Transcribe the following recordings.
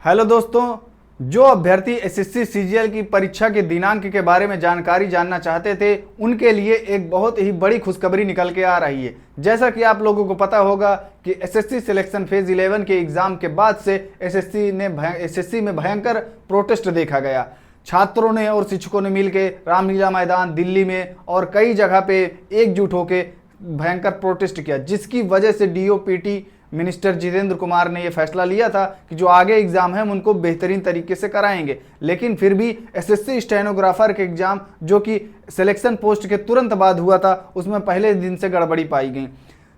Hello दोस्तों, जो अभ्यर्थी एसएससी सीजीएल की परीक्षा के दिनांक के बारे में जानकारी जानना चाहते थे, उनके लिए एक बहुत ही बड़ी खुशखबरी निकल के आ रही है। जैसा कि आप लोगों को पता होगा कि एसएससी सिलेक्शन फेज 11 के एग्जाम के बाद से एसएससी में भयंकर प्रोटेस्ट देखा गया। छात्रों ने और शिक्षकों ने मिलकर रामलीला मैदान दिल्ली में और कई जगह पे एकजुट होकर भयंकर प्रोटेस्ट किया, जिसकी वजह से डीओपीटी मिनिस्टर जितेंद्र कुमार ने यह फैसला लिया था कि जो आगे एग्जाम है उनको बेहतरीन तरीके से कराएंगे। लेकिन फिर भी एसएससी स्टेनोग्राफर के एग्जाम जो कि सिलेक्शन पोस्ट के तुरंत बाद हुआ था, उसमें पहले दिन से गड़बड़ी पाई गई।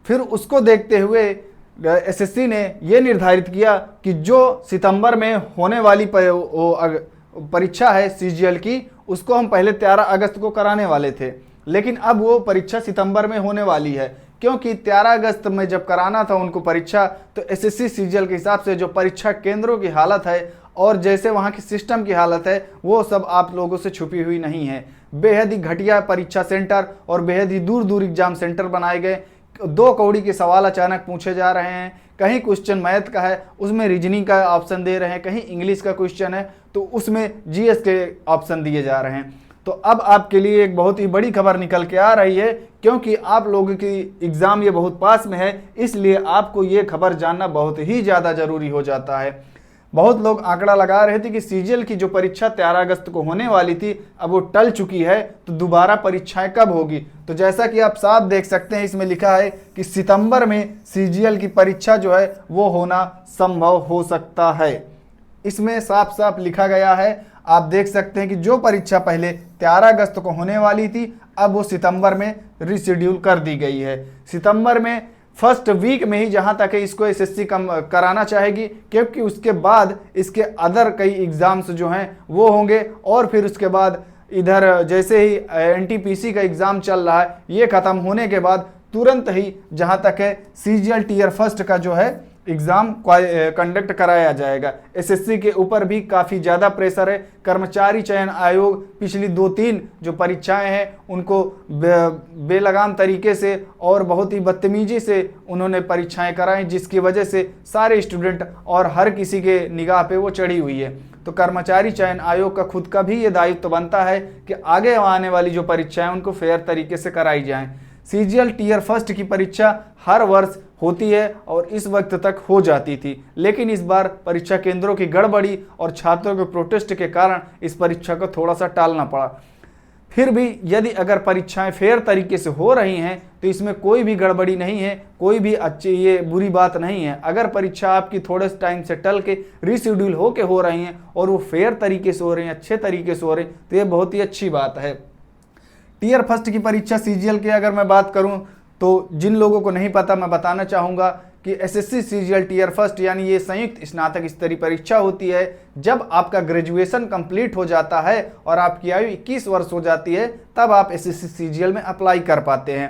फिर उसको देखते हुए एसएससी ने यह निर्धारित किया कि जो सितंबर में होने वाली परीक्षा है सीजीएल की, उसको हम पहले 13 अगस्त को कराने वाले थे, लेकिन अब वो परीक्षा सितंबर में होने वाली है। क्योंकि 13 अगस्त में जब कराना था उनको परीक्षा, तो एसएससी सीजीएल के हिसाब से जो परीक्षा केंद्रों की हालत है और जैसे वहाँ की सिस्टम की हालत है, वो सब आप लोगों से छुपी हुई नहीं है। बेहद ही घटिया परीक्षा सेंटर और बेहद ही दूर दूर एग्जाम सेंटर बनाए गए। 2 कौड़ी के सवाल अचानक पूछे जा रहे हैं। कहीं क्वेश्चन मैथ का है, उसमें रीजनिंग का ऑप्शन दे रहे हैं। कहीं इंग्लिश का क्वेश्चन है तो उसमें जीएस के ऑप्शन दिए जा रहे हैं। तो अब आपके लिए एक बहुत ही बड़ी खबर निकल के आ रही है, क्योंकि आप लोगों की एग्ज़ाम ये बहुत पास में है, इसलिए आपको ये खबर जानना बहुत ही ज़्यादा ज़रूरी हो जाता है। बहुत लोग आंकड़ा लगा रहे थे कि सीजीएल की जो परीक्षा 13 अगस्त को होने वाली थी, अब वो टल चुकी है, तो दोबारा परीक्षाएं कब होगी। तो जैसा कि आप साफ देख सकते हैं, इसमें लिखा है कि सितंबर में सीजीएल की परीक्षा जो है वो होना संभव हो सकता है। इसमें साफ साफ लिखा गया है। आप देख सकते हैं कि जो परीक्षा पहले 13 अगस्त को होने वाली थी, अब वो सितंबर में रिशेड्यूल कर दी गई है। सितंबर में फर्स्ट वीक में ही जहां तक है इसको एसएससी कराना चाहेगी, क्योंकि उसके बाद इसके अदर कई एग्जाम्स जो हैं वो होंगे। और फिर उसके बाद इधर जैसे ही एनटीपीसी का एग्ज़ाम चल रहा है, ये ख़त्म होने के बाद तुरंत ही जहां तक है सीजीएल टीयर फर्स्ट का जो है एग्जाम कंडक्ट कराया जाएगा। एसएससी के ऊपर भी काफ़ी ज़्यादा प्रेशर है। कर्मचारी चयन आयोग पिछली 2-3 जो परीक्षाएं हैं उनको बेलगाम तरीके से और बहुत ही बदतमीजी से उन्होंने परीक्षाएं कराई, जिसकी वजह से सारे स्टूडेंट और हर किसी के निगाह पे वो चढ़ी हुई है। तो कर्मचारी चयन आयोग का खुद का भी ये दायित्व बनता है कि आगे आने वाली जो परीक्षाएं उनको फेयर तरीके से कराई जाएँ। सीजीएल टीयर फर्स्ट की परीक्षा हर वर्ष होती है और इस वक्त तक हो जाती थी, लेकिन इस बार परीक्षा केंद्रों की गड़बड़ी और छात्रों के प्रोटेस्ट के कारण इस परीक्षा को थोड़ा सा टालना पड़ा। फिर भी यदि अगर परीक्षाएं फेयर तरीके से हो रही हैं तो इसमें कोई भी गड़बड़ी नहीं है, कोई भी अच्छी ये बुरी बात नहीं है। अगर परीक्षा आपकी थोड़े टाइम से टल के रीशेड्यूल होके हो रही हैं और वो फेयर तरीके से हो रही हैं, अच्छे तरीके से हो रही हैं, तो ये बहुत ही अच्छी बात है। टीयर फर्स्ट की परीक्षा सीजीएल की अगर मैं बात करूं, तो जिन लोगों को नहीं पता मैं बताना चाहूँगा कि एसएससी सीजीएल टीयर फर्स्ट यानी ये संयुक्त स्नातक स्तरीय परीक्षा होती है। जब आपका ग्रेजुएशन कंप्लीट हो जाता है और आपकी आयु 21 वर्ष हो जाती है, तब आप एसएससी सीजीएल में अप्लाई कर पाते हैं।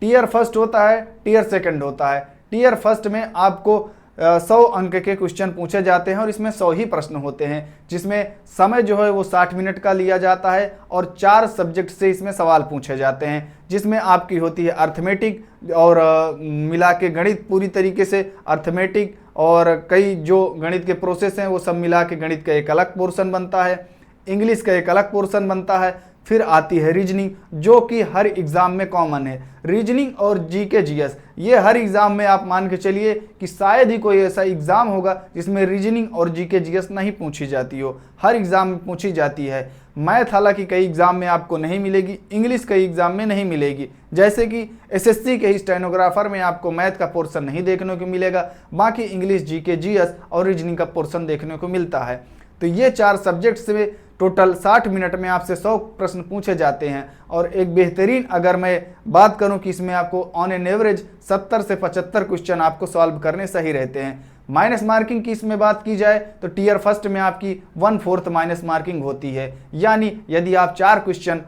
टीयर फर्स्ट होता है, टीयर सेकंड होता है। टीयर फर्स्ट में आपको 100 अंक के क्वेश्चन पूछे जाते हैं और इसमें 100 ही प्रश्न होते हैं, जिसमें समय जो है वो 60 मिनट का लिया जाता है और 4 सब्जेक्ट से इसमें सवाल पूछे जाते हैं, जिसमें आपकी होती है अर्थमेटिक और मिला के गणित पूरी तरीके से अर्थमेटिक और कई जो गणित के प्रोसेस हैं वो सब मिला के गणित का एक अलग पोर्शन बनता है, इंग्लिश का एक अलग पोर्शन बनता है। फिर आती है रीजनिंग, जो कि हर एग्ज़ाम में कॉमन है। रीजनिंग और जीके जीएस ये हर एग्ज़ाम में आप मान के चलिए कि शायद ही कोई ऐसा एग्ज़ाम होगा जिसमें रीजनिंग और जीके जीएस नहीं पूछी जाती हो। हर एग्ज़ाम में पूछी जाती है। मैथ हालांकि कई एग्ज़ाम में आपको नहीं मिलेगी, इंग्लिश कई एग्ज़ाम में नहीं मिलेगी। जैसे कि एसएससी के ही स्टेनोग्राफर में आपको मैथ का पोर्शन नहीं देखने को मिलेगा, बाकी इंग्लिश, जीके जीएस और रीजनिंग का पोर्शन देखने को मिलता है। तो ये 4 सब्जेक्ट से टोटल 60 मिनट में आपसे 100 प्रश्न पूछे जाते हैं। और एक बेहतरीन अगर मैं बात करूं कि इसमें आपको ऑन एन एवरेज 70 से 75 क्वेश्चन आपको सॉल्व करने सही रहते हैं। माइनस मार्किंग की इसमें बात की जाए तो टीयर फर्स्ट में आपकी 1/4 माइनस मार्किंग होती है, यानी यदि आप 4 क्वेश्चन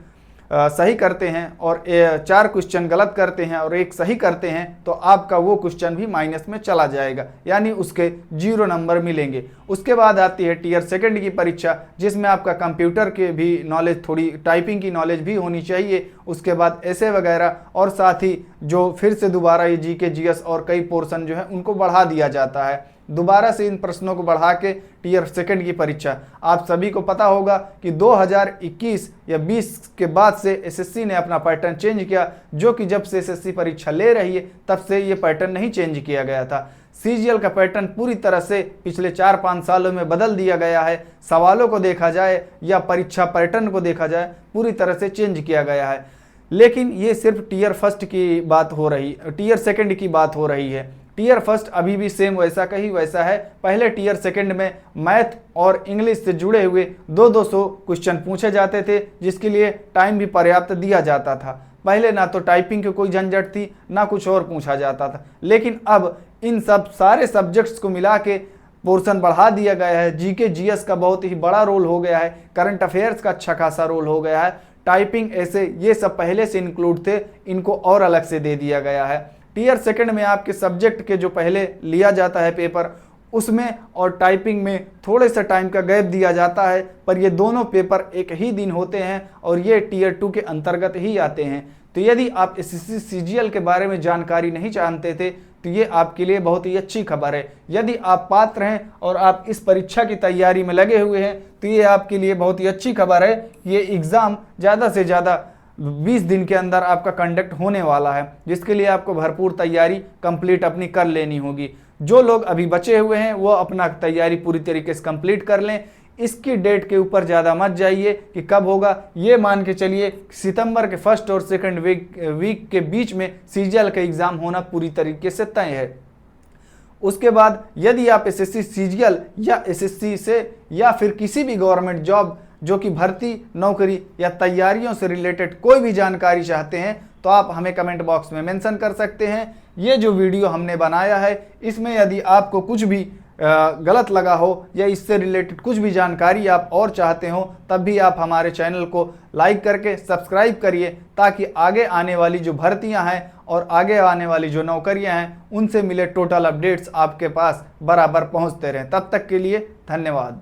सही करते हैं और 4 क्वेश्चन गलत करते हैं और 1 सही करते हैं तो आपका वो क्वेश्चन भी माइनस में चला जाएगा, यानी उसके 0 नंबर मिलेंगे। उसके बाद आती है टीयर सेकंड की परीक्षा, जिसमें आपका कंप्यूटर के भी नॉलेज, थोड़ी टाइपिंग की नॉलेज भी होनी चाहिए। उसके बाद ऐसे वगैरह और साथ ही जो फिर से दोबारा ये जीके जीएस और कई पोर्शन जो है उनको बढ़ा दिया जाता है, दोबारा से इन प्रश्नों को बढ़ा के टियर सेकंड की परीक्षा। आप सभी को पता होगा कि 2021 या 20 के बाद से एसएससी ने अपना पैटर्न चेंज किया, जो कि जब से एसएससी परीक्षा ले रही है तब से ये पैटर्न नहीं चेंज किया गया था। सीजीएल का पैटर्न पूरी तरह से पिछले 4-5 सालों में बदल दिया गया है। सवालों को देखा जाए या परीक्षा पैटर्न को देखा जाए, पूरी तरह से चेंज किया गया है। लेकिन ये सिर्फ टियर फर्स्ट की बात हो रही, टियर सेकंड की बात हो रही है। टियर फर्स्ट अभी भी सेम वैसा का ही वैसा है। पहले टियर सेकंड में मैथ और इंग्लिश से जुड़े हुए 200 क्वेश्चन पूछे जाते थे, जिसके लिए टाइम भी पर्याप्त दिया जाता था। पहले ना तो टाइपिंग की कोई झंझट थी, ना कुछ और पूछा जाता था। लेकिन अब इन सब सारे सब्जेक्ट्स को मिला के पोर्शन बढ़ा दिया गया है। जीके जीएस का बहुत ही बड़ा रोल हो गया है, करंट अफेयर्स का अच्छा खासा रोल हो गया है, टाइपिंग ऐसे ये सब पहले से इंक्लूड थे, इनको और अलग से दे दिया गया है। टियर सेकंड में आपके सब्जेक्ट के जो पहले लिया जाता है पेपर, उसमें और टाइपिंग में थोड़े से टाइम का गैप दिया जाता है, पर ये दोनों पेपर एक ही दिन होते हैं और ये टियर 2 के अंतर्गत ही आते हैं। तो यदि आप एसएससी सीजीएल के बारे में जानकारी नहीं जानते थे तो ये आपके लिए बहुत ही अच्छी खबर है। यदि आप पात्र हैं और आप इस परीक्षा की तैयारी में लगे हुए हैं तो ये आपके लिए बहुत ही अच्छी खबर है। ये एग्ज़ाम ज़्यादा से ज़्यादा 20 दिन के अंदर आपका कंडक्ट होने वाला है, जिसके लिए आपको भरपूर तैयारी कंप्लीट अपनी कर लेनी होगी। जो लोग अभी बचे हुए हैं वो अपना तैयारी पूरी तरीके से कंप्लीट कर लें। इसकी डेट के ऊपर ज़्यादा मत जाइए कि कब होगा, ये मान के चलिए सितंबर के फर्स्ट और सेकंड वीक के बीच में सीजीएल का एग्ज़ाम होना पूरी तरीके से तय है। उसके बाद यदि आप एसएससी सीजीएल या एसएससी से या फिर किसी भी गवर्नमेंट जॉब जो कि भर्ती, नौकरी या तैयारियों से रिलेटेड कोई भी जानकारी चाहते हैं तो आप हमें कमेंट बॉक्स में मेंशन कर सकते हैं। ये जो वीडियो हमने बनाया है इसमें यदि आपको कुछ भी गलत लगा हो या इससे रिलेटेड कुछ भी जानकारी आप और चाहते हो, तब भी आप हमारे चैनल को लाइक करके सब्सक्राइब करिए, ताकि आगे आने वाली जो भर्तियां हैं और आगे आने वाली जो नौकरियां हैं उनसे मिले टोटल अपडेट्स आपके पास बराबर पहुंचते रहें। तब तक के लिए धन्यवाद।